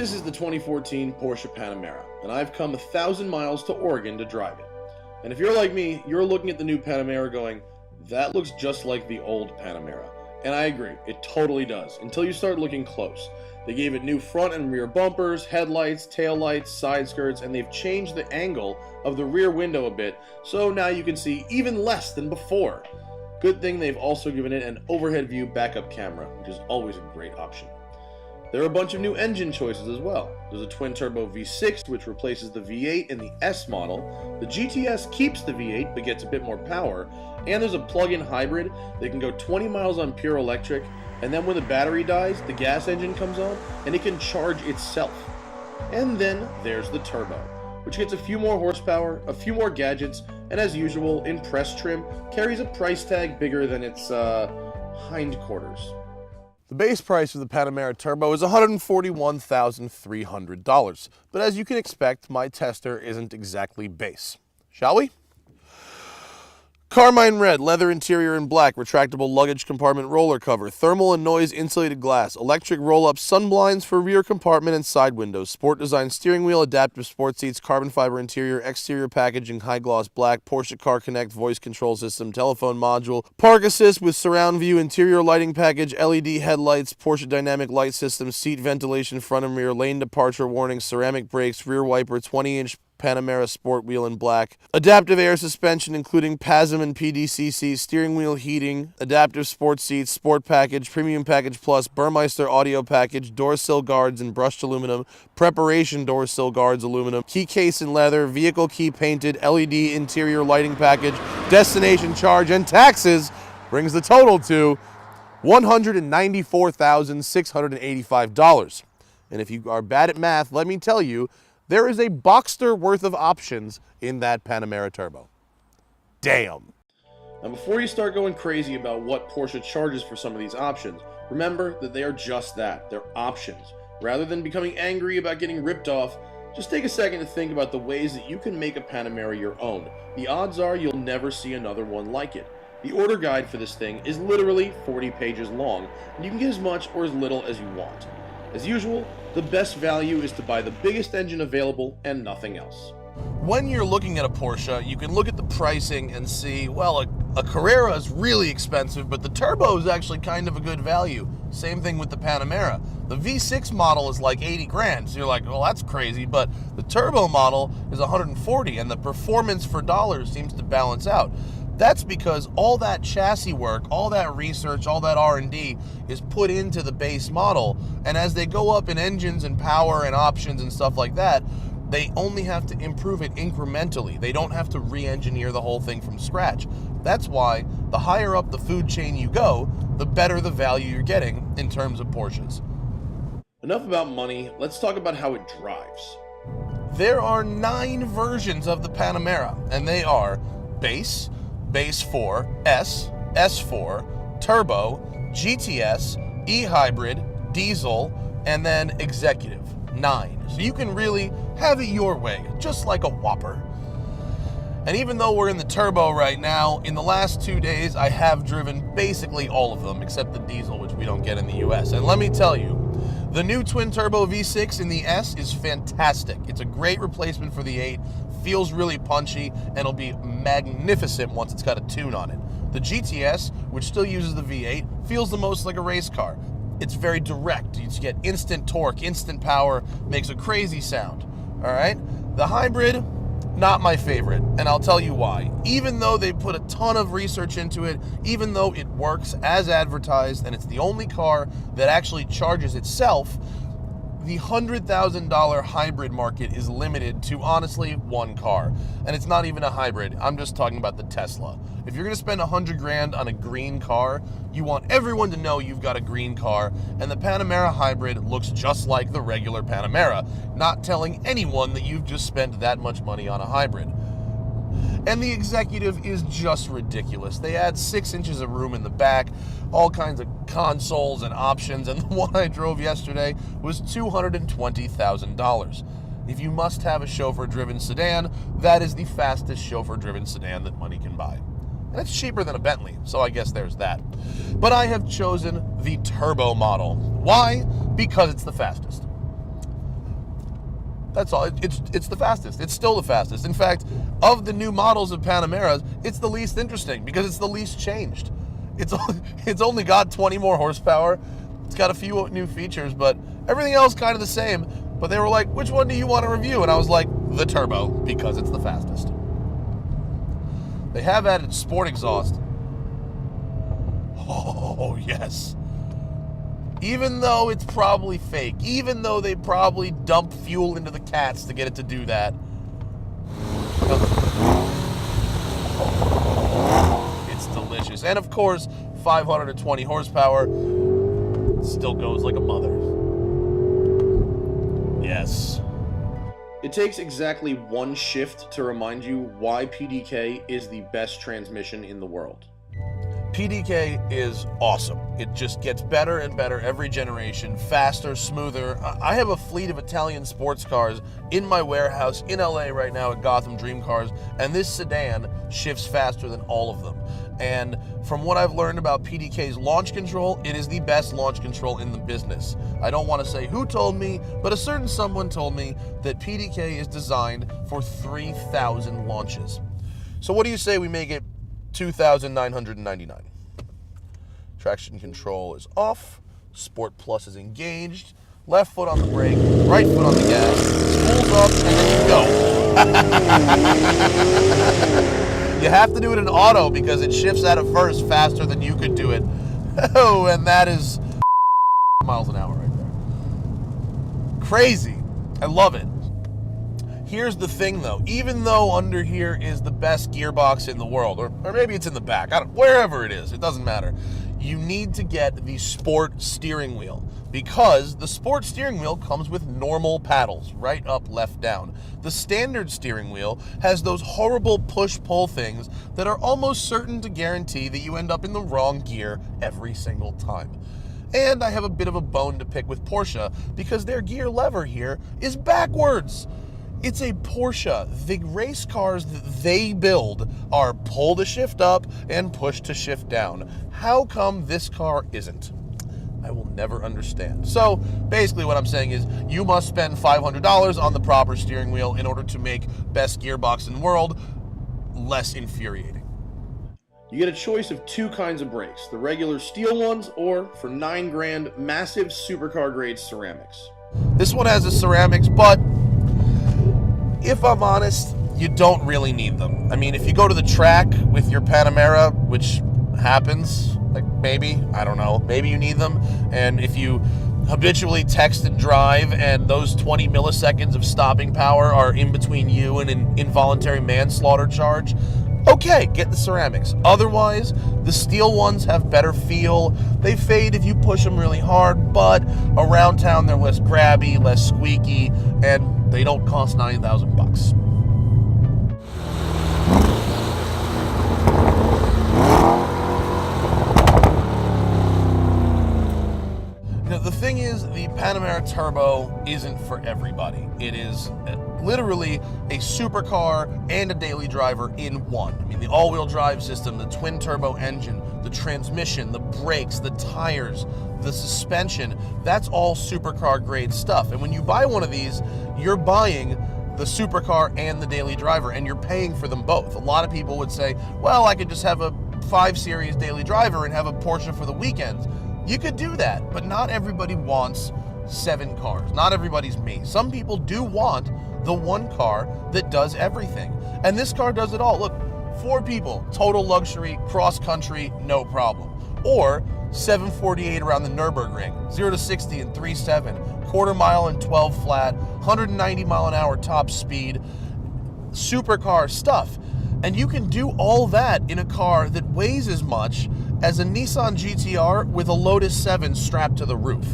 This is the 2014 Porsche Panamera, and I've come 1,000 miles to Oregon to drive it. And if you're like me, you're looking at the new Panamera going, that looks just like the old Panamera. And I agree, it totally does, until you start looking close. They gave it new front and rear bumpers, headlights, taillights, side skirts, and they've changed the angle of the rear window a bit, so now you can see even less than before. Good thing they've also given it an overhead view backup camera, which is always a great option. There are a bunch of new engine choices as well. There's a twin-turbo V6, which replaces the V8 in the S model. The GTS keeps the V8, but gets a bit more power. And there's a plug-in hybrid that can go 20 miles on pure electric, and then when the battery dies, the gas engine comes on, and it can charge itself. And then there's the turbo, which gets a few more horsepower, a few more gadgets, and as usual, in press trim, carries a price tag bigger than its hindquarters. The base price of the Panamera Turbo is $141,300, but as you can expect, my tester isn't exactly base. Shall we? Carmine red, leather interior in black, retractable luggage compartment roller cover, thermal and noise insulated glass, electric roll-up sun blinds for rear compartment and side windows, sport design steering wheel, adaptive sport seats, carbon fiber interior, exterior packaging, high gloss black, Porsche Car Connect voice control system, telephone module, park assist with surround view, interior lighting package, LED headlights, Porsche dynamic light system, seat ventilation front and rear, lane departure warning, ceramic brakes, rear wiper, 20-inch Panamera sport wheel in black, adaptive air suspension including PASM and PDCC, steering wheel heating, adaptive sports seats, sport package, premium package plus, Burmeister audio package, door sill guards in brushed aluminum, preparation door sill guards aluminum, key case in leather, vehicle key painted, LED interior lighting package, destination charge, and taxes brings the total to $194,685. And if you are bad at math, let me tell you, there is a Boxster worth of options in that Panamera Turbo. Damn. Now before you start going crazy about what Porsche charges for some of these options, remember that they are just that, they're options. Rather than becoming angry about getting ripped off, just take a second to think about the ways that you can make a Panamera your own. The odds are you'll never see another one like it. The order guide for this thing is literally 40 pages long, and you can get as much or as little as you want. As usual, the best value is to buy the biggest engine available and nothing else. When you're looking at a Porsche, you can look at the pricing and see, well, a Carrera is really expensive, but the Turbo is actually kind of a good value. Same thing with the Panamera. The V6 model is like 80 grand, so you're like, well, that's crazy, but the Turbo model is 140, and the performance for dollars seems to balance out. That's because all that chassis work, all that research, all that R&D is put into the base model, and as they go up in engines and power and options and stuff like that, they only have to improve it incrementally. They don't have to re-engineer the whole thing from scratch. That's why the higher up the food chain you go, the better the value you're getting in terms of Porsches. Enough about money, let's talk about how it drives. There are 9 versions of the Panamera, and they are Base, Base 4, S, S4, Turbo, GTS, E-Hybrid, Diesel, and then Executive, 9. So you can really have it your way, just like a Whopper. And even though we're in the Turbo right now, in the last 2 days I have driven basically all of them, except the Diesel, which we don't get in the US. And let me tell you, the new twin-turbo V6 in the S is fantastic. It's a great replacement for the 8, feels really punchy, and it'll be magnificent once it's got a tune on it. The GTS, which still uses the V8, feels the most like a race car. It's very direct. You get instant torque, instant power, makes a crazy sound. All right? The hybrid, not my favorite, and I'll tell you why. Even though they put a ton of research into it, even though it works as advertised, and it's the only car that actually charges itself, the $100,000 hybrid market is limited to, honestly, one car. And it's not even a hybrid. I'm just talking about the Tesla. If you're going to spend $100 grand on a green car, you want everyone to know you've got a green car, and the Panamera hybrid looks just like the regular Panamera, not telling anyone that you've just spent that much money on a hybrid. And the Executive is just ridiculous. They add 6 inches of room in the back, all kinds of consoles and options, and the one I drove yesterday was $220,000. If you must have a chauffeur-driven sedan, that is the fastest chauffeur-driven sedan that money can buy. And it's cheaper than a Bentley, so I guess there's that. But I have chosen the Turbo model. Why? Because it's the fastest. That's all. It's the fastest. It's still the fastest. In fact, of the new models of Panameras, it's the least interesting because it's the least changed. It's only got 20 more horsepower. It's got a few new features, but everything else kind of the same. But they were like, which one do you want to review? And I was like, the turbo, because it's the fastest. They have added sport exhaust. Oh, yes. Even though it's probably fake, even though they probably dump fuel into the cats to get it to do that. It's delicious. And of course, 520 horsepower still goes like a mother. Yes. It takes exactly one shift to remind you why PDK is the best transmission in the world. PDK is awesome. It just gets better and better every generation, faster, smoother. I have a fleet of Italian sports cars in my warehouse in LA right now at Gotham Dream Cars, and this sedan shifts faster than all of them. And from what I've learned about PDK's launch control, it is the best launch control in the business. I don't want to say who told me, but a certain someone told me that PDK is designed for 3,000 launches. So what do you say we make it 2,999. Traction control is off. Sport Plus is engaged. Left foot on the brake, right foot on the gas. Spools up, and then you go. You have to do it in auto because it shifts out of first faster than you could do it. Oh, and that is miles an hour right there. Crazy. I love it. Here's the thing though, even though under here is the best gearbox in the world, or maybe it's in the back, wherever it is, it doesn't matter. You need to get the sport steering wheel because the sport steering wheel comes with normal paddles, right up, left down. The standard steering wheel has those horrible push-pull things that are almost certain to guarantee that you end up in the wrong gear every single time. And I have a bit of a bone to pick with Porsche because their gear lever here is backwards. It's a Porsche. The race cars that they build are pull to shift up and push to shift down. How come this car isn't? I will never understand. So basically what I'm saying is you must spend $500 on the proper steering wheel in order to make best gearbox in the world less infuriating. You get a choice of two kinds of brakes, the regular steel ones or for $9,000 massive supercar grade ceramics. This one has a ceramics, but if I'm honest, you don't really need them. I mean, if you go to the track with your Panamera, which happens, like maybe, I don't know, maybe you need them. And if you habitually text and drive and those 20 milliseconds of stopping power are in between you and an involuntary manslaughter charge, okay, get the ceramics. Otherwise, the steel ones have better feel. They fade if you push them really hard, but around town they're less grabby, less squeaky, and they don't cost $9,000. Now, the thing is, the Panamera Turbo isn't for everybody. It is literally a supercar and a daily driver in one. I mean, the all-wheel drive system, the twin-turbo engine, the transmission, the brakes, the tires, the suspension, that's all supercar-grade stuff. And when you buy one of these, you're buying the supercar and the daily driver, and you're paying for them both. A lot of people would say, well, I could just have a 5 Series daily driver and have a Porsche for the weekends. You could do that, but not everybody wants 7 cars. Not everybody's me. Some people do want the one car that does everything. And this car does it all. Look, 4 people, total luxury, cross-country, no problem. Or 748 around the Nürburgring, 0 to 60 in 3.7, quarter mile in 12 flat, 190 mile an hour top speed, supercar stuff. And you can do all that in a car that weighs as much as a Nissan GT-R with a Lotus 7 strapped to the roof.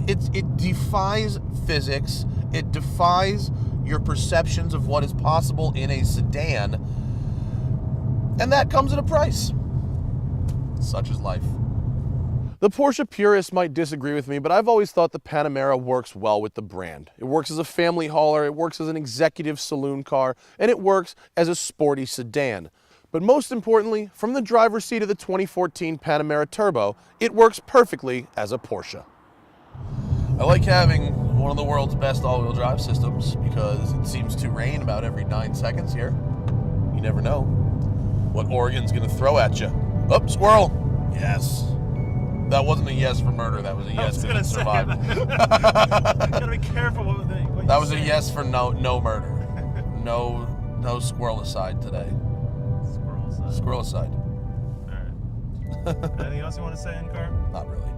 It defies physics. It defies your perceptions of what is possible in a sedan. And that comes at a price. Such is life. The Porsche purists might disagree with me, but I've always thought the Panamera works well with the brand. It works as a family hauler, it works as an executive saloon car, and it works as a sporty sedan. But most importantly, from the driver's seat of the 2014 Panamera Turbo, it works perfectly as a Porsche. I like having one of the world's best all-wheel drive systems because it seems to rain about every 9 seconds here. You never know what Oregon's going to throw at you. Oh, squirrel. Yes. That wasn't a yes for murder. That was a yes for survive. Gotta be careful what that was a yes for no murder. No squirrelicide today. Squirrelicide. Squirrelicide. All right. Anything else you want to say in car? Not really.